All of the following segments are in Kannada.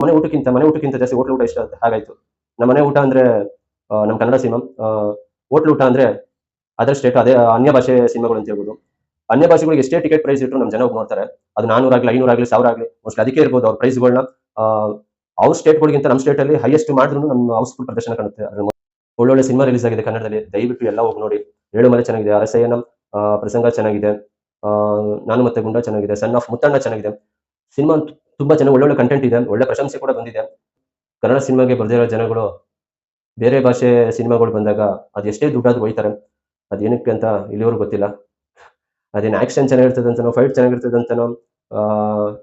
ಮನೆ ಊಟಕ್ಕಿಂತ ಜಾಸ್ತಿ ಹೋಟ್ಲು ಊಟ ಇಷ್ಟ ಅಂತ ಹಾಗಾಯ್ತು. ನಮ್ಮ ಮನೆ ಊಟ ಅಂದ್ರೆ ನಮ್ಮ ಕನ್ನಡ ಸಿನಿಮಾ, ಹೋಟ್ಲು ಊಟ ಅಂದ್ರೆ ಅದರ್ ಸ್ಟೇಟ್, ಅದೇ ಅನ್ಯ ಭಾಷೆ ಸಿನಿಮಾಗಳು ಅಂತ ಹೇಳ್ಬೋದು. ಅನ್ಯ ಭಾಷೆಗಳಿಗೆ ಎಷ್ಟೇ ಟಿಕೆಟ್ ಪ್ರೈಸ್ ಇಟ್ಟರು ನಮ್ಮ ಜನ ಹೋಗಿ ನೋಡ್ತಾರೆ. ಅದು 400 ಆಗಲಿ, 500 ಆಗಲಿ, 1000 ಆಗಲಿ, ಮೋಸ್ಟ್ಲಿ ಅದಕ್ಕೆ ಇರ್ಬೋದು ಅವ್ರ ಪ್ರೈಸ್ಗಳನ್ನ. ಅವ್ರ ಸ್ಟೇಟ್ಗಳಿಗಿಂತ ನಮ್ಮ ಸ್ಟೇಟ್ ಅಲ್ಲಿ ಹೈಯೆಸ್ಟ್ ಮಾಡಿದ್ರು ನಮ್ಮ ಹೌಸ್ಫುಲ್ ಪ್ರದರ್ಶನ ಕಾಣುತ್ತೆ. ಒಳ್ಳೊಳ್ಳೆ ಸಿನಿಮಾ ರಿಲೀಸ್ ಆಗಿದೆ ಕನ್ನಡದಲ್ಲಿ, ದಯವಿಟ್ಟು ಎಲ್ಲ ಹೋಗಿ ನೋಡಿ. ಏಳುಮಲೆ ಚೆನ್ನಾಗಿದೆ, ಅರಸಯ್ಯನ ಪ್ರಸಂಗ ಚೆನ್ನಾಗಿದೆ, ನಾನು ಮತ್ತೆ ಗುಂಡ ಚೆನ್ನಾಗಿದೆ, ಸನ್ ಆಫ್ ಮುತ್ತಣ್ಣ ಚೆನ್ನಾಗಿದೆ. ಸಿನಿಮಾ ತುಂಬಾ ಚೆನ್ನಾಗಿ ಒಳ್ಳೊಳ್ಳೆ ಕಂಟೆಂಟ್ ಇದೆ, ಒಳ್ಳೆ ಪ್ರಶಂಸೆ ಕೂಡ ಬಂದಿದೆ. ಕನ್ನಡ ಸಿನಿಮಾಗೆ ಬರ್ದಿರೋ ಜನಗಳು ಬೇರೆ ಭಾಷೆ ಸಿನಿಮಾಗಳು ಬಂದಾಗ ಅದು ಎಷ್ಟೇ ದುಡ್ಡಾದ್ರೂ ಒಯ್ತಾರೆ. ಅದೇನಕ್ಕೆ ಅಂತ ಇಲ್ಲಿವರೆಗೂ ಗೊತ್ತಿಲ್ಲ. ಅದೇನು ಆಕ್ಷನ್ ಚೆನ್ನಾಗಿರ್ತದೆ ಅಂತನೋ, ಫೈಟ್ ಚೆನ್ನಾಗಿರ್ತದೆ ಅಂತನೋ,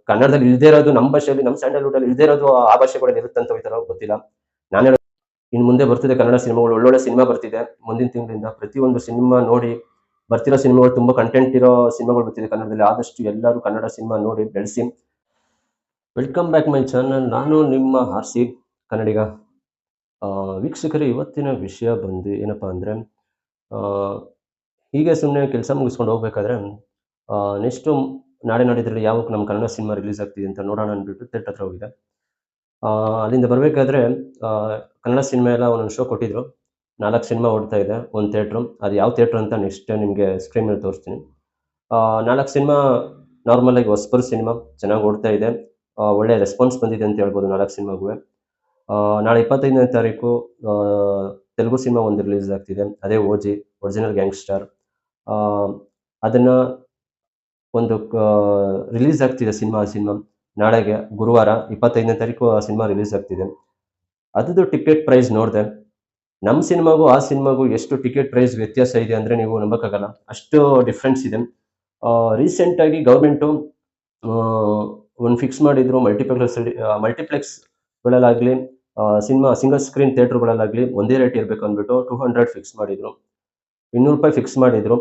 ಕನ್ನಡದಲ್ಲಿ ಇಲ್ದೇ ಇರೋದು ನಮ್ಮ ಭಾಷೆಯಲ್ಲಿ, ನಮ್ಮ ಸ್ಯಾಂಡಲ್ವುಡ್ ಅಲ್ಲಿ ಇಲ್ದೇ ಇರೋದು ಆ ಭಾಷೆಗಳಲ್ಲಿ ಇರುತ್ತೆ ಅಂತ ಹೋಯ್ತಾರೋ ಗೊತ್ತಿಲ್ಲ. ನಾನು ಇನ್ನು ಮುಂದೆ ಬರ್ತಿದೆ ಕನ್ನಡ ಸಿನಿಮಾಗಳು, ಒಳ್ಳೊಳ್ಳೆ ಸಿನಿಮಾ ಬರ್ತಿದೆ ಮುಂದಿನ ತಿಂಗಳಿಂದ. ಪ್ರತಿಯೊಂದು ಸಿನಿಮಾ ನೋಡಿ, ಬರ್ತಿರೋ ಸಿನಿಮಾಗಳು ತುಂಬಾ ಕಂಟೆಂಟ್ ಇರೋ ಸಿನಿಮಾಗಳು ಬರ್ತಿದೆ ಕನ್ನಡದಲ್ಲಿ. ಆದಷ್ಟು ಎಲ್ಲರೂ ಕನ್ನಡ ಸಿನಿಮಾ ನೋಡಿ ಬೆಳೆಸಿ. Welcome back my channel. ನಾನು ನಿಮ್ಮ ಆರ್ಸಿ ಕನ್ನಡಿಗ. ವೀಕ್ಷಕರೇ, ಇವತ್ತಿನ ವಿಷಯ ಬಂದು ಏನಪ್ಪಾ ಅಂದ್ರೆ, ಹೀಗೆ ಸುಮ್ಮನೆ ಕೆಲಸ ಮುಗಿಸ್ಕೊಂಡು ಹೋಗ್ಬೇಕಾದ್ರೆ ನೆಕ್ಸ್ಟು ನಾಳೆ ನಾಡಿದ್ರಲ್ಲಿ ಯಾವ ನಮ್ಮ ಕನ್ನಡ ಸಿನಿಮಾ ರಿಲೀಸ್ ಆಗ್ತಿದೆ ಅಂತ ನೋಡೋಣ ಅಂದ್ಬಿಟ್ಟು ಥಿಯೇಟರ್ ಹತ್ರ ಹೋಗಿದೆ. ಅಲ್ಲಿಂದ ಬರಬೇಕಾದ್ರೆ ಕನ್ನಡ ಸಿನಿಮಾ ಎಲ್ಲ ಒಂದೊಂದು ಶೋ ಕೊಟ್ಟಿದ್ರು. 4 ಸಿನಿಮಾ ಓಡ್ತಾ ಇದೆ ಒಂದು ಥಿಯೇಟ್ರು. ಅದು ಯಾವ ಥಿಯೇಟ್ರ್ ಅಂತ ನೆಕ್ಸ್ಟ್ ನಿಮಗೆ ಸ್ಕ್ರೀನ್ ಮೇಲೆ ತೋರಿಸ್ತೀನಿ. 4 ಸಿನಿಮಾ ನಾರ್ಮಲ್ ಆಗಿ ಹೊಸಬರ ಸಿನಿಮಾ ಚೆನ್ನಾಗಿ ಓಡ್ತಾ ಇದೆ. ಒಳ್ಳೆ ರೆಸ್ಪಾನ್ಸ್ ಬಂದಿದೆ ಅಂತ ಹೇಳ್ಬೋದು 4 ಸಿನಿಮಾಗೂ. ನಾಳೆ 25ನೇ ತಾರೀಕು ತೆಲುಗು ಸಿನಿಮಾ ಒಂದು ರಿಲೀಸ್ ಆಗ್ತಿದೆ, ಅದೇ ಓಜಿ ಒರಿಜಿನಲ್ ಗ್ಯಾಂಗ್ಸ್ಟರ್. ಅದನ್ನ ಒಂದು ರಿಲೀಸ್ ಆಗ್ತಿದೆ ಸಿನಿಮಾ ನಾಳೆಗೆ ಗುರುವಾರ 25ನೇ ತಾರೀಕು ಆ ಸಿನಿಮಾ ರಿಲೀಸ್ ಆಗ್ತಿದೆ. ಅದ್ರದ್ದು ಟಿಕೆಟ್ ಪ್ರೈಸ್ ನೋಡಿದೆ. ನಮ್ಮ ಸಿನಿಮಾಗೂ ಆ ಸಿನಿಮಾಗೂ ಎಷ್ಟು ಟಿಕೆಟ್ ಪ್ರೈಸ್ ವ್ಯತ್ಯಾಸ ಇದೆ ಅಂದ್ರೆ ನೀವು ನಂಬಕ್ಕಾಗಲ್ಲ, ಅಷ್ಟು ಡಿಫ್ರೆನ್ಸ್ ಇದೆ. ರೀಸೆಂಟ್ ಆಗಿ ಗೌರ್ಮೆಂಟು ಒಂದು ಫಿಕ್ಸ್ ಮಾಡಿದ್ರು, ಮಲ್ಟಿಪ್ಲೆಕ್ಸ್ಗಳಲ್ಲಾಗಲಿ, ಸಿನಿಮಾ ಸಿಂಗಲ್ ಸ್ಕ್ರೀನ್ ಥಿಯೇಟರ್ಗಳಲ್ಲಾಗಲಿ ಒಂದೇ ರೇಟ್ ಇರಬೇಕು ಅಂದ್ಬಿಟ್ಟು 200 ಫಿಕ್ಸ್ ಮಾಡಿದ್ರು, ₹200 ಫಿಕ್ಸ್ ಮಾಡಿದ್ರು.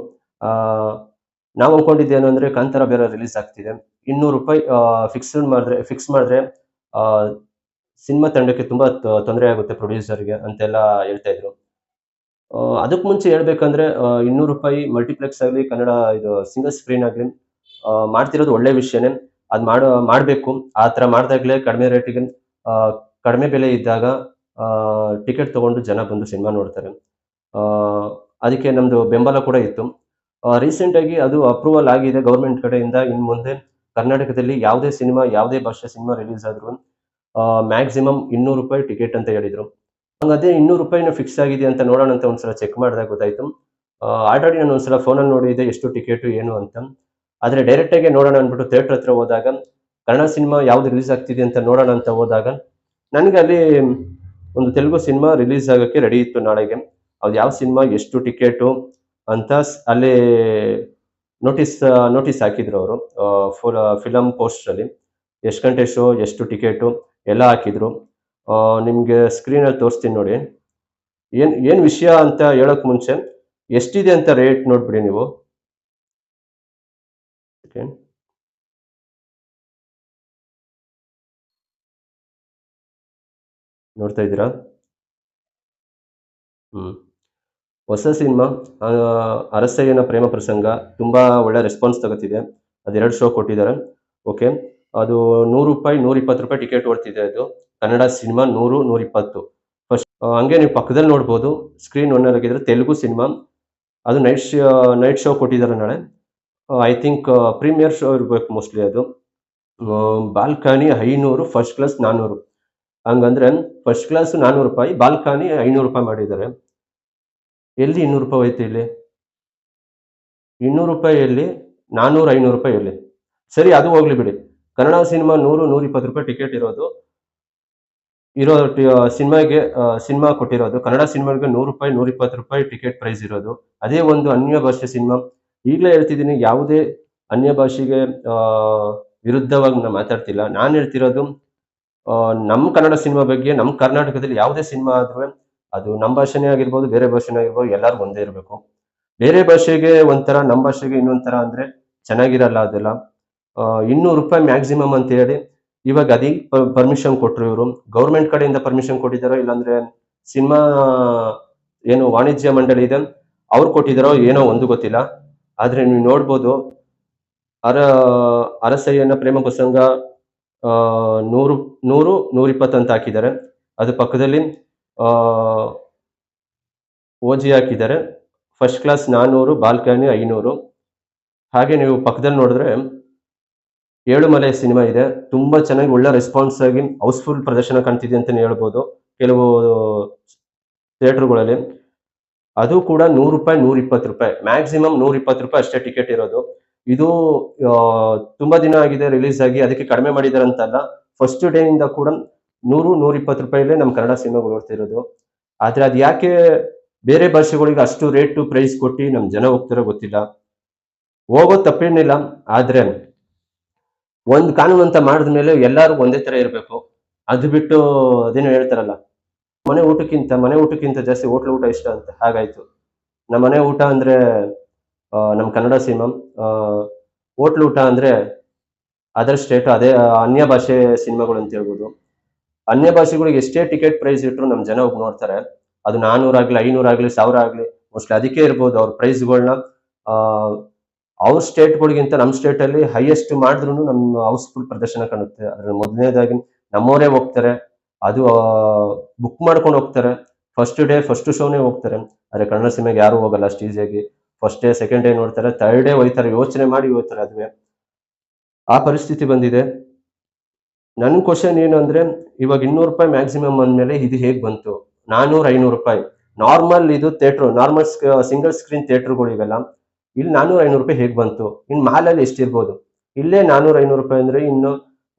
ನಾವು ಅನ್ಕೊಂಡಿದ್ದೇನು ಅಂದ್ರೆ ಕಾಂತಾರ ಬೇರೆ ರಿಲೀಸ್ ಆಗ್ತಿದೆ, ₹200 ಫಿಕ್ಸ್ ಮಾಡಿದ್ರೆ ಸಿನಿಮಾ ತಂಡಕ್ಕೆ ತುಂಬಾ ತೊಂದರೆ ಆಗುತ್ತೆ, ಪ್ರೊಡ್ಯೂಸರ್ಗೆ ಅಂತೆಲ್ಲ ಹೇಳ್ತಾ ಇದ್ರು. ಅದಕ್ಕೆ ಮುಂಚೆ ಹೇಳ್ಬೇಕಂದ್ರೆ ₹200 ಮಲ್ಟಿಪ್ಲೆಕ್ಸ್ ಆಗಲಿ, ಕನ್ನಡ ಇದು ಸಿಂಗಲ್ ಸ್ಕ್ರೀನ್ ಆಗಲಿ ಮಾಡ್ತಿರೋದು ಒಳ್ಳೆ ವಿಷಯನೇ. ಅದು ಮಾಡಬೇಕು. ಆ ಥರ ಮಾಡಿದಾಗಲೇ ಕಡಿಮೆ ರೇಟಿಗೆ, ಕಡಿಮೆ ಬೆಲೆ ಇದ್ದಾಗ ಟಿಕೆಟ್ ತಗೊಂಡು ಜನ ಬಂದು ಸಿನಿಮಾ ನೋಡ್ತಾರೆ. ಅದಕ್ಕೆ ನಮ್ಮದು ಬೆಂಬಲ ಕೂಡ ಇತ್ತು. ರೀಸೆಂಟಾಗಿ ಅದು ಅಪ್ರೂವಲ್ ಆಗಿದೆ ಗೌರ್ಮೆಂಟ್ ಕಡೆಯಿಂದ. ಇನ್ನು ಮುಂದೆ ಕರ್ನಾಟಕದಲ್ಲಿ ಯಾವುದೇ ಸಿನಿಮಾ, ಯಾವುದೇ ಭಾಷೆ ಸಿನಿಮಾ ರಿಲೀಸ್ ಆದ್ರೂ ಮ್ಯಾಕ್ಸಿಮಮ್ ₹200 ಟಿಕೆಟ್ ಅಂತ ಹೇಳಿದ್ರು. ಅದೇ ₹200 ಫಿಕ್ಸ್ ಆಗಿದೆ ಅಂತ ನೋಡೋಣ ಅಂತ ಒಂದ್ಸಲ ಚೆಕ್ ಮಾಡಿದಾಗ ಗೊತ್ತಾಯ್ತು. ಆಲ್ರೆಡಿ ನಾನು ಒಂದ್ಸಲ ಫೋನಲ್ಲಿ ನೋಡಿದ್ದೆ ಎಷ್ಟು ಟಿಕೆಟು ಏನು ಅಂತ. ಆದರೆ ಡೈರೆಕ್ಟಾಗಿ ನೋಡೋಣ ಅಂದ್ಬಿಟ್ಟು ಥಿಯೇಟರ್ ಹತ್ರ ಹೋದಾಗ, ಕನ್ನಡ ಸಿನಿಮಾ ಯಾವ್ದು ರಿಲೀಸ್ ಆಗ್ತಿದೆ ಅಂತ ನೋಡೋಣ ಅಂತ ಹೋದಾಗ, ನನಗೆ ಅಲ್ಲಿ ಒಂದು ತೆಲುಗು ಸಿನಿಮಾ ರಿಲೀಸ್ ಆಗೋಕ್ಕೆ ರೆಡಿ ಇತ್ತು ನಾಳೆಗೆ. ಅದು ಯಾವ ಸಿನಿಮಾ, ಎಷ್ಟು ಟಿಕೆಟು ಅಂತ ಅಲ್ಲಿ ನೋಟಿಸ್ ಹಾಕಿದ್ರು ಅವರು ಫಿಲಮ್ ಪೋಸ್ಟರಲ್ಲಿ. ಎಷ್ಟು ಗಂಟೆ ಶೋ, ಎಷ್ಟು ಟಿಕೆಟು ಎಲ್ಲ ಹಾಕಿದ್ರು. ನಿಮಗೆ ಸ್ಕ್ರೀನಲ್ಲಿ ತೋರಿಸ್ತೀನಿ ನೋಡಿ. ಏನು ವಿಷಯ ಅಂತ ಹೇಳೋಕೆ ಮುಂಚೆ ಎಷ್ಟಿದೆ ಅಂತ ರೇಟ್ ನೋಡ್ಬಿಡಿ ನೀವು. ನೋಡ್ತಾ ಇದ್ದೀರಾ? ಹೊಸ ಸಿನಿಮಾ ಅರಸಯ್ಯನ ಪ್ರೇಮ ಪ್ರಸಂಗ ತುಂಬಾ ಒಳ್ಳೆ ರೆಸ್ಪಾನ್ಸ್ ತಗೋತಿದೆ. ಅದು 2 ಶೋ ಕೊಟ್ಟಿದ್ದಾರೆ. ಓಕೆ, ಅದು ₹100, ₹120 ಟಿಕೆಟ್ ಓಡ್ತಿದೆ. ಅದು ಕನ್ನಡ ಸಿನಿಮಾ 100, 120. ಫಸ್ಟ್ ಹಂಗೆ ನೀವು ಪಕ್ಕದಲ್ಲಿ ನೋಡ್ಬೋದು, ಸ್ಕ್ರೀನ್ ಒನ್ನಲ್ಲಾಗಿದ್ರೆ ತೆಲುಗು ಸಿನಿಮಾ. ಅದು ನೈಟ್ ಶೋ ಕೊಟ್ಟಿದ್ದಾರೆ ನಾಳೆ. ಐ ಥಿಂಕ್ ಪ್ರೀಮಿಯರ್ ಶೋ ಇರಬೇಕು ಮೋಸ್ಟ್ಲಿ ಅದು. Balcony 500, first class 400. ಹಂಗಂದ್ರೆ ಫಸ್ಟ್ ಕ್ಲಾಸ್ ₹400, ಬಾಲ್ಕನಿ ₹500 ಮಾಡಿದ್ದಾರೆ. ಎಲ್ಲಿ ₹200 ಹೋಯ್ತು ಇಲ್ಲಿ? ₹200 ಎಲ್ಲಿ? 400, ₹500 ಎಲ್ಲಿ? ಸರಿ, ಅದು ಹೋಗ್ಲಿ ಬಿಡಿ. ಕನ್ನಡ ಸಿನಿಮಾ 100, ₹120 ಟಿಕೆಟ್ ಇರೋ ಸಿನಿಮಾ ಕೊಟ್ಟಿರೋದು. ಕನ್ನಡ ಸಿನಿಮಾಗೆ ₹100, ₹120 ಟಿಕೆಟ್ ಪ್ರೈಸ್ ಇರೋದು. ಅದೇ ಒಂದು ಅನ್ಯ ಭಾಷೆ ಸಿನಿಮಾ. ಈಗಲೇ ಹೇಳ್ತಿದ್ದೀನಿ, ಯಾವುದೇ ಅನ್ಯ ಭಾಷೆಗೆ ವಿರುದ್ಧವಾಗಿ ನಾನು ಮಾತಾಡ್ತಿಲ್ಲ. ನಾನು ಹೇಳ್ತಿರೋದು ನಮ್ಮ ಕನ್ನಡ ಸಿನಿಮಾ ಬಗ್ಗೆ. ನಮ್ಮ ಕರ್ನಾಟಕದಲ್ಲಿ ಯಾವುದೇ ಸಿನಿಮಾ ಆದ್ರೂ ಅದು ನಮ್ಮ ಭಾಷೆನೇ ಆಗಿರ್ಬೋದು, ಬೇರೆ ಭಾಷೆನೇ ಆಗಿರ್ಬೋದು, ಎಲ್ಲರೂ ಒಂದೇ ಇರಬೇಕು. ಬೇರೆ ಭಾಷೆಗೆ ಒಂಥರ, ನಮ್ಮ ಭಾಷೆಗೆ ಇನ್ನೊಂಥರ ಅಂದ್ರೆ ಚೆನ್ನಾಗಿರಲ್ಲ ಅದೆಲ್ಲ. ₹200 ಮ್ಯಾಕ್ಸಿಮಮ್ ಅಂತ ಹೇಳಿ ಇವಾಗ ಅದಕ್ಕೆ ಪರ್ಮಿಷನ್ ಕೊಟ್ಟರು ಇವರು. ಗೌರ್ಮೆಂಟ್ ಕಡೆಯಿಂದ ಪರ್ಮಿಷನ್ ಕೊಟ್ಟಿದ್ದಾರೋ, ಇಲ್ಲಾಂದ್ರೆ ಸಿನಿಮಾ ಏನು ವಾಣಿಜ್ಯ ಮಂಡಳಿ ಇದೆ ಅವ್ರು ಕೊಟ್ಟಿದ್ದಾರೋ ಏನೋ ಒಂದು ಗೊತ್ತಿಲ್ಲ. ಆದ್ರೆ ನೀವು ನೋಡ್ಬೋದು, ಅರಸಯ್ಯನ ಪ್ರೇಮ ಪ್ರಸಂಗ 100 100 120 ಅಂತ ಹಾಕಿದ್ದಾರೆ. ಅದು ಪಕ್ಕದಲ್ಲಿ ಓಜಿ ಹಾಕಿದ್ದಾರೆ. First class 400, balcony 500. ಹಾಗೆ ನೀವು ಪಕ್ಕದಲ್ಲಿ ನೋಡಿದ್ರೆ ಏಳುಮಲೆ ಸಿನಿಮಾ ಇದೆ. ತುಂಬಾ ಚೆನ್ನಾಗಿ ಒಳ್ಳೆ ರೆಸ್ಪಾನ್ಸ್ ಆಗಿ ಹೌಸ್‌ಫುಲ್ ಪ್ರದರ್ಶನ ಕಾಣ್ತಿದೆ ಅಂತಾನೆ ಹೇಳ್ಬೋದು. ಕೆಲವು ಥಿಯೇಟರ್‌ಗಳಲ್ಲಿ. ಅದು ಕೂಡ ₹100, ₹120, ಮ್ಯಾಕ್ಸಿಮಮ್ ₹120 ಅಷ್ಟೇ ಟಿಕೆಟ್ ಇರೋದು. ಇದು ತುಂಬಾ ದಿನ ಆಗಿದೆ ರಿಲೀಸ್ ಆಗಿ, ಅದಕ್ಕೆ ಕಡಿಮೆ ಮಾಡಿದಾರಂತಲ್ಲ. ಫಸ್ಟ್ ಡೇ ಇಂದ ಕೂಡ ₹100, ₹120 ನಮ್ಮ ಕನ್ನಡ ಸಿನಿಮಾಗಳು ಓಡ್ತಿರೋದು. ಆದ್ರೆ ಅದು ಯಾಕೆ ಬೇರೆ ಭಾಷೆಗಳಿಗೆ ಅಷ್ಟು ರೇಟ್ ಪ್ರೈಸ್ ಕೊಟ್ಟು ನಮ್ ಜನ ಹೋಗ್ತಾರೋ ಗೊತ್ತಿಲ್ಲ. ಹೋಗೋದು ತಪ್ಪೇನಿಲ್ಲ. ಆದ್ರೆ ಒಂದ್ ಕಾನೂನು ಅಂತ ಮಾಡಿದ್ಮೇಲೆ ಎಲ್ಲಾರು ಒಂದೇ ತರ ಇರ್ಬೇಕು. ಅದು ಬಿಟ್ಟು ಅದೇನೋ ಹೇಳ್ತಾರಲ್ಲ, ಮನೆ ಊಟಕ್ಕಿಂತ ಜಾಸ್ತಿ ಹೋಟ್ಲು ಊಟ ಇಷ್ಟ ಅಂತ. ಹಾಗಾಯ್ತು. ನಮ್ಮ ಮನೆ ಊಟ ಅಂದ್ರೆ ನಮ್ ಕನ್ನಡ ಸಿನಿಮಾ. ಹೋಟ್ಲು ಊಟ ಅಂದ್ರೆ ಅದರ್ ಸ್ಟೇಟ್, ಅದೇ ಅನ್ಯ ಭಾಷೆ ಸಿನಿಮಾಗಳು ಅಂತ ಹೇಳ್ಬೋದು. ಅನ್ಯ ಭಾಷೆಗಳಿಗೆ ಎಷ್ಟೇ ಟಿಕೆಟ್ ಪ್ರೈಸ್ ಇಟ್ರು ನಮ್ ಜನ ಹೋಗಿ ನೋಡ್ತಾರೆ. ಅದು 400 ಆಗ್ಲಿ, 500 ಆಗ್ಲಿ, 1000 ಆಗ್ಲಿ, ಮೋಸ್ಟ್ಲಿ ಅದಕ್ಕೆ ಇರ್ಬೋದು ಅವ್ರ ಪ್ರೈಸ್‌ಗಳ್ನ. ಅವ್ರ ಸ್ಟೇಟ್‌ಗಳಿಗಿಂತ ನಮ್ ಸ್ಟೇಟಲ್ಲಿ ಹೈಯೆಸ್ಟ್ ಮಾಡಿದ್ರುನು ನಮ್ ಹೌಸ್‌ಫುಲ್ ಪ್ರದರ್ಶನ ಕಾಣುತ್ತೆ. ಅದ್ರಲ್ಲಿ ಮೊದಲನೇದಾಗಿ ನಮ್ಮವರೇ ಹೋಗ್ತಾರೆ. ಅದು ಬುಕ್ ಮಾಡ್ಕೊಂಡು ಹೋಗ್ತಾರೆ. ಫಸ್ಟ್ ಡೇ ಫಸ್ಟ್ ಶೋನೇ ಹೋಗ್ತಾರೆ. ಆದ್ರೆ ಕನ್ನಡ ಸಿನಿಮಾಗೆ ಯಾರು ಹೋಗಲ್ಲ ಅಷ್ಟು ಈಸಿಯಾಗಿ. ಫಸ್ಟ್ ಡೇ, ಸೆಕೆಂಡ್ ಡೇ ನೋಡ್ತಾರೆ, ಥರ್ಡ್ ಡೇ ಹೋಯ್ತಾರೆ. ಯೋಚನೆ ಮಾಡಿ ಹೋಗ್ತಾರೆ ಅದುವೆ. ಆ ಪರಿಸ್ಥಿತಿ ಬಂದಿದೆ. ನನ್ ಕ್ವೆಶ್ಚನ್ ಏನು ಅಂದ್ರೆ, ಇವಾಗ ₹200 ಮ್ಯಾಕ್ಸಿಮಮ್ ಅಂದ್ಮೇಲೆ ಇದು ಹೇಗ್ ಬಂತು? ₹400, ₹500 ನಾರ್ಮಲ್ ಇದು ಥಿಯೇಟರ್, ನಾರ್ಮಲ್ ಸಿಂಗಲ್ ಸ್ಕ್ರೀನ್ ಥಿಯೇಟರ್‌ಗಳು ಇವೆಲ್ಲ. ಇಲ್ಲಿ ₹400, ₹500 ಹೇಗ್ ಬಂತು? ಇನ್ ಮಾಲಲ್ಲಿ ಎಷ್ಟಿರ್ಬೋದು? ಇಲ್ಲೇ ₹400, ₹500 ಅಂದ್ರೆ ಇನ್ನು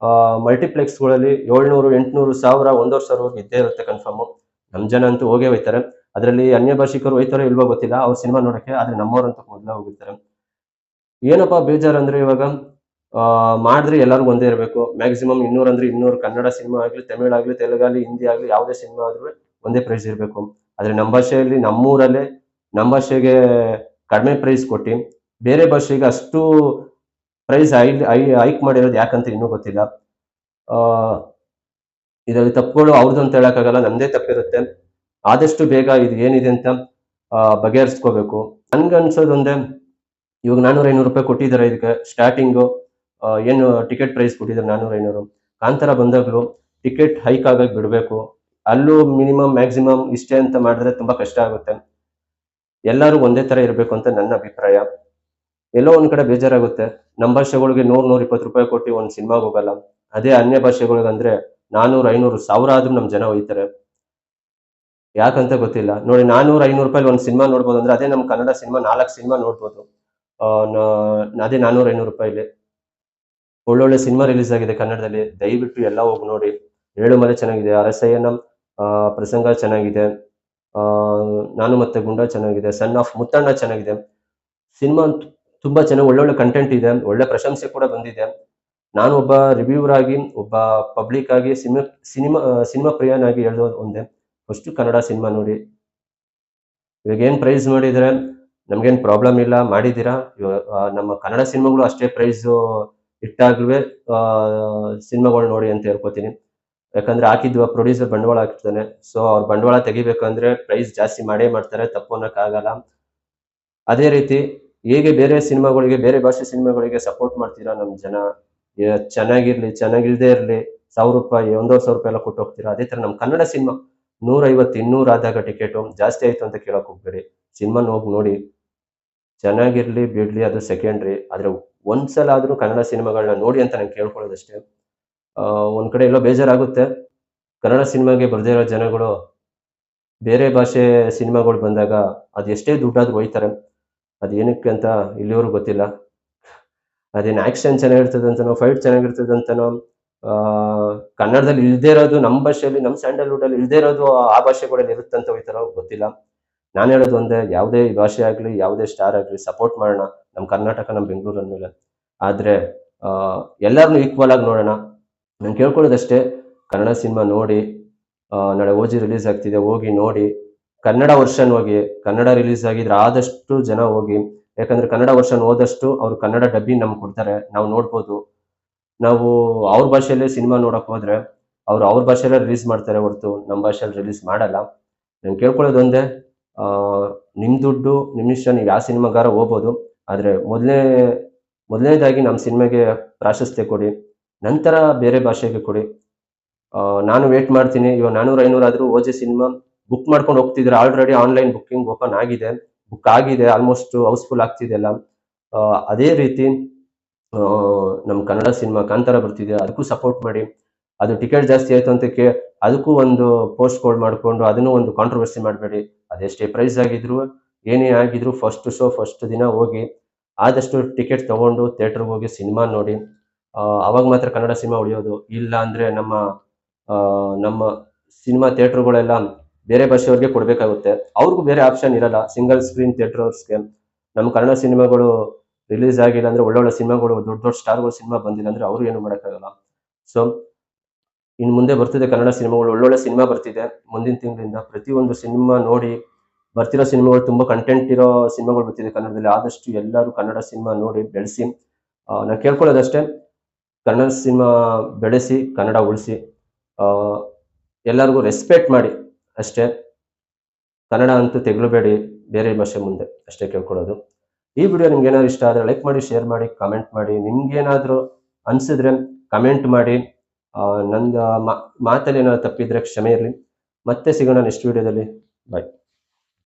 ಮಲ್ಟಿಪ್ಲೆಕ್ಸ್‌ಗಳಲ್ಲಿ 700, 800, 1000, 1,50,000 ಇದ್ದೇ ಇರುತ್ತೆ ಕನ್ಫರ್ಮ್. ನಮ್ ಜನ ಅಂತೂ ಹೋಗೇ ಹೋಯ್ತಾರೆ. ಅದ್ರಲ್ಲಿ ಅನ್ಯ ಭಾಷಿಕರು ಹೋಯ್ತಾರೋ ಇಲ್ವೋ ಗೊತ್ತಿಲ್ಲ ಅವ್ರ ಸಿನಿಮಾ ನೋಡಕ್ಕೆ. ಆದ್ರೆ ನಮ್ಮವ್ರಂತೂ ಮೊದ್ಲೇ ಹೋಗಿರ್ತಾರೆ. ಏನಪ್ಪಾ ಬೇಜಾರಂದ್ರೆ ಇವಾಗ ಮಾಡಿದ್ರೆ ಎಲ್ಲಾರು ಒಂದೇ ಇರ್ಬೇಕು. ಮ್ಯಾಕ್ಸಿಮಮ್ 200 ಅಂದ್ರೆ 200. ಕನ್ನಡ ಸಿನಿಮಾ ಆಗ್ಲಿ, ತಮಿಳ್ ಆಗ್ಲಿ, ತೆಲುಗಾಗ್ಲಿ, ಹಿಂದಿ ಆಗ್ಲಿ, ಯಾವುದೇ ಸಿನಿಮಾ ಆದ್ರೂ ಒಂದೇ ಪ್ರೈಸ್ ಇರ್ಬೇಕು. ಆದ್ರೆ ನಮ್ಮ ಭಾಷೆಯಲ್ಲಿ ನಮ್ಮೂರಲ್ಲೇ ನಮ್ಮ ಭಾಷೆಗೆ ಕಡಿಮೆ ಪ್ರೈಸ್ ಕೊಟ್ಟಿ ಬೇರೆ ಭಾಷೆಗೆ ಅಷ್ಟು ಪ್ರೈಸ್ ಹೈಕ್ ಮಾಡಿರೋದು ಯಾಕಂತ ಇನ್ನೂ ಗೊತ್ತಿಲ್ಲ. ಆ ಇದರಲ್ಲಿ ತಪ್ಪುಗಳು ಅವ್ರದ್ದು ಅಂತ ಹೇಳಕ್ಕಾಗಲ್ಲ, ನಮ್ದೇ ತಪ್ಪಿರುತ್ತೆ. ಆದಷ್ಟು ಬೇಗ ಇದು ಏನಿದೆ ಅಂತ ಬಗೆಹರಿಸ್ಕೋಬೇಕು. ನನ್ಗನ್ಸೋದೊಂದೇ, ಇವಾಗ ₹400, ₹500 ಕೊಟ್ಟಿದ್ದಾರೆ ಇದಕ್ಕೆ ಸ್ಟಾರ್ಟಿಂಗು. ಏನು ಟಿಕೆಟ್ ಪ್ರೈಸ್ ಕೊಟ್ಟಿದ್ದಾರೆ ₹400, ₹500. ಕಾಂತಾರ ಬಂದಾಗ್ಲೂ ಟಿಕೆಟ್ ಹೈಕ್ ಆಗಕ್ ಬಿಡ್ಬೇಕು. ಅಲ್ಲೂ ಮಿನಿಮಮ್ ಮ್ಯಾಕ್ಸಿಮಮ್ ಇಷ್ಟೇ ಅಂತ ಮಾಡಿದ್ರೆ ತುಂಬಾ ಕಷ್ಟ ಆಗುತ್ತೆ. ಎಲ್ಲರೂ ಒಂದೇ ತರ ಇರ್ಬೇಕು ಅಂತ ನನ್ನ ಅಭಿಪ್ರಾಯ. ಎಲ್ಲೋ ಒಂದ್ ಕಡೆ ಬೇಜಾರಾಗುತ್ತೆ. ನಮ್ಮ ಭಾಷೆಗಳಿಗೆ ₹100, ₹120 ಕೊಟ್ಟು ಒಂದ್ ಸಿನಿಮಾಗೆ ಹೋಗಲ್ಲ. ಅದೇ ಅನ್ಯ ಭಾಷೆಗಳಿಗಂದ್ರೆ 400, 500, 1000 ಆದ್ರೂ ನಮ್ ಜನ ಹೋಯ್ತಾರೆ. ಯಾಕಂತ ಗೊತ್ತಿಲ್ಲ. ನೋಡಿ, ₹400, ₹500 ಒಂದ್ ಸಿನಿಮಾ ನೋಡ್ಬೋದು ಅಂದ್ರೆ, ಅದೇ ನಮ್ ಕನ್ನಡ ಸಿನಿಮಾ 4 ಸಿನಿಮಾ ನೋಡ್ಬೋದು. ಅದೇ ₹400, ₹500. ಒಳ್ಳೊಳ್ಳೆ ಸಿನಿಮಾ ರಿಲೀಸ್ ಆಗಿದೆ ಕನ್ನಡದಲ್ಲಿ. ದಯವಿಟ್ಟು ಎಲ್ಲ ಹೋಗಿ ನೋಡಿ. ಏಳುಮಲೆ ಚೆನ್ನಾಗಿದೆ, ಅರಸಯ್ಯನ ಪ್ರಸಂಗ ಚೆನ್ನಾಗಿದೆ, ಆ ನಾನು ಮತ್ತೆ ಗುಂಡ ಚೆನ್ನಾಗಿದೆ, ಸನ್ ಆಫ್ ಮುತ್ತಣ್ಣ ಚೆನ್ನಾಗಿದೆ. ಸಿನಿಮಾ ತುಂಬಾ ಚೆನ್ನಾಗಿ ಒಳ್ಳೊಳ್ಳೆ ಕಂಟೆಂಟ್ ಇದೆ. ಒಳ್ಳೆ ಪ್ರಶಂಸೆ ಕೂಡ ಬಂದಿದೆ. ನಾನು ಒಬ್ಬ ರಿವ್ಯೂವರ್ ಆಗಿ, ಒಬ್ಬ ಪಬ್ಲಿಕ್ ಆಗಿ, ಸಿನಿಮಾ ಪ್ರಿಯನಾಗಿ ಹೇಳೋದು ಒಂದೇ, ಫಸ್ಟ್ ಕನ್ನಡ ಸಿನಿಮಾ ನೋಡಿ. ಇವಾಗ ಏನ್ ಪ್ರೈಸ್ ಮಾಡಿದ್ರೆ ನಮ್ಗೇನ್ ಪ್ರಾಬ್ಲಮ್ ಇಲ್ಲ, ಮಾಡಿದ್ದೀರಾ. ನಮ್ಮ ಕನ್ನಡ ಸಿನಿಮಾಗಳು ಅಷ್ಟೇ ಪ್ರೈಸು ಇಟ್ಟಾಗ್ಲೂ ಸಿನಿಮಾಗಳು ನೋಡಿ ಅಂತ ಹೇಳ್ಕೊತೀನಿ. ಯಾಕಂದ್ರೆ ಹಾಕಿದ್ವ ಪ್ರೊಡ್ಯೂಸರ್ ಬಂಡವಾಳ ಹಾಕಿರ್ತಾನೆ. ಸೊ ಅವ್ರ ಬಂಡವಾಳ ತೆಗಿಬೇಕಂದ್ರೆ ಪ್ರೈಸ್ ಜಾಸ್ತಿ ಮಾಡೇ ಮಾಡ್ತಾರೆ, ತಪ್ಪು ಅನ್ನಕ್ಕಾಗಲ್ಲ. ಅದೇ ರೀತಿ ಹೇಗೆ ಬೇರೆ ಸಿನಿಮಾಗಳಿಗೆ, ಬೇರೆ ಭಾಷೆ ಸಿನಿಮಾಗಳಿಗೆ ಸಪೋರ್ಟ್ ಮಾಡ್ತೀರಾ ನಮ್ ಜನ, ಚೆನ್ನಾಗಿರ್ಲಿ ಚೆನ್ನಾಗಿಲ್ದೇ ಇರ್ಲಿ, ₹1000, ₹1,50,000 ಎಲ್ಲ ಕೊಟ್ಟು ಹೋಗ್ತೀರಾ. ಅದೇ ತರ ನಮ್ ಕನ್ನಡ ಸಿನಿಮಾ 150, 200 ಆದಾಗ ಟಿಕೆಟು ಜಾಸ್ತಿ ಆಯ್ತು ಅಂತ ಕೇಳಕ್ ಹೋಗ್ಬೇಡಿ. ಸಿನಿಮಾನ ಹೋಗಿ ನೋಡಿ. ಚೆನ್ನಾಗಿರ್ಲಿ ಬಿಡ್ಲಿ ಅದು ಸೆಕೆಂಡ್ರಿ. ಆದ್ರೆ ಒಂದ್ಸಲ ಆದ್ರೂ ಕನ್ನಡ ಸಿನಿಮಾಗಳನ್ನ ನೋಡಿ ಅಂತ ನಾನು ಕೇಳ್ಕೊಳ್ಳೋದಷ್ಟೇ. ಒಂದ್ ಕಡೆ ಎಲ್ಲೋ ಬೇಜಾರಾಗುತ್ತೆ. ಕನ್ನಡ ಸಿನಿಮಾಗೆ ಬರ್ದೇ ಇರೋ ಜನಗಳು ಬೇರೆ ಭಾಷೆ ಸಿನಿಮಾಗಳು ಬಂದಾಗ ಅದು ಎಷ್ಟೇ ದುಡ್ಡಾದ್ರೂ ಒಯ್ತಾರೆ. ಅದ್ ಏನಕ್ಕೆ ಅಂತ ಇಲ್ಲಿವರೆಗೂ ಗೊತ್ತಿಲ್ಲ. ಅದೇನ್ ಆಕ್ಷನ್ ಚೆನ್ನಾಗಿರ್ತದಂತನೋ, ಫೈಟ್ ಚೆನ್ನಾಗಿರ್ತದಂತನೋ, ಆ ಕನ್ನಡದಲ್ಲಿ ಇಲ್ದೇ ಇರೋದು ನಮ್ಮ ಭಾಷೆಯಲ್ಲಿ, ನಮ್ಮ ಸ್ಯಾಂಡಲ್‌ವುಡ್ ಅಲ್ಲಿ ಇಲ್ದೇ ಇರೋದು ಆ ಭಾಷೆಗಳಲ್ಲಿ ಇರುತ್ತಂತ ಹೋಯ್ತಾರೋ ಗೊತ್ತಿಲ್ಲ. ನಾನ್ ಹೇಳೋದು ಒಂದೇ, ಯಾವುದೇ ಭಾಷೆ ಆಗ್ಲಿ, ಯಾವುದೇ ಸ್ಟಾರ್ ಆಗ್ಲಿ ಸಪೋರ್ಟ್ ಮಾಡೋಣ. ನಮ್ ಕರ್ನಾಟಕ, ನಮ್ ಬೆಂಗಳೂರು ಅಂದ್ಮೇಲೆ. ಆದ್ರೆ ಎಲ್ಲಾರ್ನು ಈಕ್ವಲ್ ಆಗಿ ನೋಡೋಣ. ನಾನ್ ಕೇಳ್ಕೊಳ್ಳೋದಷ್ಟೇ, ಕನ್ನಡ ಸಿನಿಮಾ ನೋಡಿ. ನಾಳೆ ಓಜಿ ರಿಲೀಸ್ ಆಗ್ತಿದೆ, ಹೋಗಿ ನೋಡಿ. ಕನ್ನಡ ವರ್ಷನ್ ಹೋಗಿ. ಕನ್ನಡ ರಿಲೀಸ್ ಆಗಿದ್ರೆ ಆದಷ್ಟು ಜನ ಹೋಗಿ. ಯಾಕಂದ್ರೆ ಕನ್ನಡ ವರ್ಷನ್ ಹೋದಷ್ಟು ಅವ್ರು ಕನ್ನಡ ಡಬ್ಬಿಂಗ್ ನಮ್ಗೆ ಕೊಡ್ತಾರೆ, ನಾವು ನೋಡ್ಬೋದು. ನಾವು ಅವ್ರ ಭಾಷೆಯಲ್ಲೇ ಸಿನಿಮಾ ನೋಡಕ್ ಹೋದ್ರೆ ಅವ್ರ ಭಾಷೆಯಲ್ಲೇ ರಿಲೀಸ್ ಮಾಡ್ತಾರೆ ಹೊರತು ನಮ್ಮ ಭಾಷೆಯಲ್ಲಿ ರಿಲೀಸ್ ಮಾಡಲ್ಲ. ನಾನು ಕೇಳ್ಕೊಳ್ಳೋದು ಒಂದೇ, ನಿಮ್ ದುಡ್ಡು, ನಿಮ್ ಇಷ್ಟ, ನೀವು ಯಾವ ಸಿನಿಮಾಗಾರ ಹೋಗ್ಬೋದು. ಆದ್ರೆ ಮೊದಲನೇದಾಗಿ ನಮ್ಮ ಸಿನಿಮಾಗೆ ಪ್ರಾಶಸ್ತ್ಯ ಕೊಡಿ. ನಂತರ ಬೇರೆ ಭಾಷೆಗೆ ಕೊಡಿ. ನಾನು ವೇಟ್ ಮಾಡ್ತೀನಿ. ಇವಾಗ 400-500 ಆದ್ರೂ ಓಜಿ ಸಿನಿಮಾ ಬುಕ್ ಮಾಡ್ಕೊಂಡು ಹೋಗ್ತಿದ್ರೆ ಆಲ್ರೆಡಿ ಆನ್‌ಲೈನ್ ಬುಕಿಂಗ್ ಓಪನ್ ಆಗಿದೆ. ಬುಕ್ ಆಗಿದೆ. ಆಲ್‌ಮೋಸ್ಟ್ ಹೌಸ್‌ಫುಲ್ ಆಗ್ತಿದೆ ಎಲ್ಲ. ಅದೇ ರೀತಿ ನಮ್ಮ ಕನ್ನಡ ಸಿನಿಮಾ ಕಾಂತಾರ ಬರ್ತಿದೆ. ಅದಕ್ಕೂ ಸಪೋರ್ಟ್ ಮಾಡಿ. ಅದು ಟಿಕೆಟ್ ಜಾಸ್ತಿ ಆಯ್ತು ಅಂತ ಅದಕ್ಕೂ ಒಂದು ಪೋಸ್ಟ್‌ಗಳು ಮಾಡ್ಕೊಂಡು ಅದನ್ನು ಒಂದು ಕಾಂಟ್ರೋವರ್ಸಿ ಮಾಡಬೇಡಿ. ಅದೆಷ್ಟೇ ಪ್ರೈಸ್ ಆಗಿದ್ರು, ಏನೇ ಆಗಿದ್ರು ಫಸ್ಟ್ ಶೋ ಫಸ್ಟ್ ದಿನ ಹೋಗಿ ಆದಷ್ಟು ಟಿಕೆಟ್ ತಗೊಂಡು ಥಿಯೇಟರ್‌ಗೆ ಹೋಗಿ ಸಿನಿಮಾ ನೋಡಿ. ಅವಾಗ ಮಾತ್ರ ಕನ್ನಡ ಸಿನಿಮಾ ಉಳಿಯೋದು. ಇಲ್ಲ ಅಂದ್ರೆ ನಮ್ಮ ಸಿನಿಮಾ ಥಿಯೇಟರ್‌ಗಳೆಲ್ಲ ಬೇರೆ ಭಾಷೆಯವ್ರಿಗೆ ಕೊಡ್ಬೇಕಾಗುತ್ತೆ. ಅವ್ರಿಗೂ ಬೇರೆ ಆಪ್ಷನ್ ಇರಲ್ಲ. ಸಿಂಗಲ್ ಸ್ಕ್ರೀನ್ ಥಿಯೇಟರ್ಸ್‌ಗೆ ನಮ್ಮ ಕನ್ನಡ ಸಿನಿಮಾಗಳು ರಿಲೀಸ್ ಆಗಿಲ್ಲ ಅಂದ್ರೆ ಒಳ್ಳೊಳ್ಳೆ ಸಿನಿಮಾಗಳು ದೊಡ್ಡ ದೊಡ್ಡ ಸ್ಟಾರ್‌ಗಳ ಸಿನಿಮಾ ಬಂದಿಲ್ಲ ಅಂದ್ರೆ ಅವರು ಏನು ಮಾಡಕ್ಕಾಗಲ್ಲ. ಸೊ ಇನ್ನು ಮುಂದೆ ಬರ್ತಿದೆ ಕನ್ನಡ ಸಿನಿಮಾಗಳು. ಒಳ್ಳೊಳ್ಳೆ ಸಿನಿಮಾ ಬರ್ತಿದೆ ಮುಂದಿನ ತಿಂಗಳಿಂದ. ಪ್ರತಿಯೊಂದು ಸಿನಿಮಾ ನೋಡಿ. ಬರ್ತಿರೋ ಸಿನಿಮಾಗಳು ತುಂಬಾ ಕಂಟೆಂಟ್ ಇರೋ ಸಿನಿಮಾಗಳು ಬರ್ತಿದೆ ಕನ್ನಡದಲ್ಲಿ. ಆದಷ್ಟು ಎಲ್ಲರೂ ಕನ್ನಡ ಸಿನಿಮಾ ನೋಡಿ ಬೆಳೆಸಿ. ನಾನು ಕೇಳ್ಕೊಳ್ಳೋದಷ್ಟೇ, ಕನ್ನಡ ಸಿನಿಮಾ ಬೆಳೆಸಿ, ಕನ್ನಡ ಉಳಿಸಿ. ಎಲ್ಲರಿಗೂ ರೆಸ್ಪೆಕ್ಟ್ ಮಾಡಿ ಅಷ್ಟೇ. ಕನ್ನಡ ಅಂತೂ ತೆಗಲಬೇಡಿ ಬೇರೆ ಭಾಷೆ ಮುಂದೆ ಅಷ್ಟೇ ಕೇಳ್ಕೊಳ್ಳೋದು. ಈ ವಿಡಿಯೋ ನಿಮ್ಗೆ ಏನಾದ್ರು ಇಷ್ಟ ಆದರೆ ಲೈಕ್ ಮಾಡಿ, ಶೇರ್ ಮಾಡಿ, ಕಮೆಂಟ್ ಮಾಡಿ. ನಿಮ್ಗೇನಾದ್ರೂ ಅನ್ಸಿದ್ರೆ ಕಮೆಂಟ್ ಮಾಡಿ. ನಂದು ಮಾತಲ್ಲಿ ಏನಾದ್ರು ತಪ್ಪಿದ್ರೆ ಕ್ಷಮೆ ಇರಲಿ. ಮತ್ತೆ ಸಿಗೋಣ ನೆಕ್ಸ್ಟ್ ವಿಡಿಯೋದಲ್ಲಿ. ಬಾಯ್.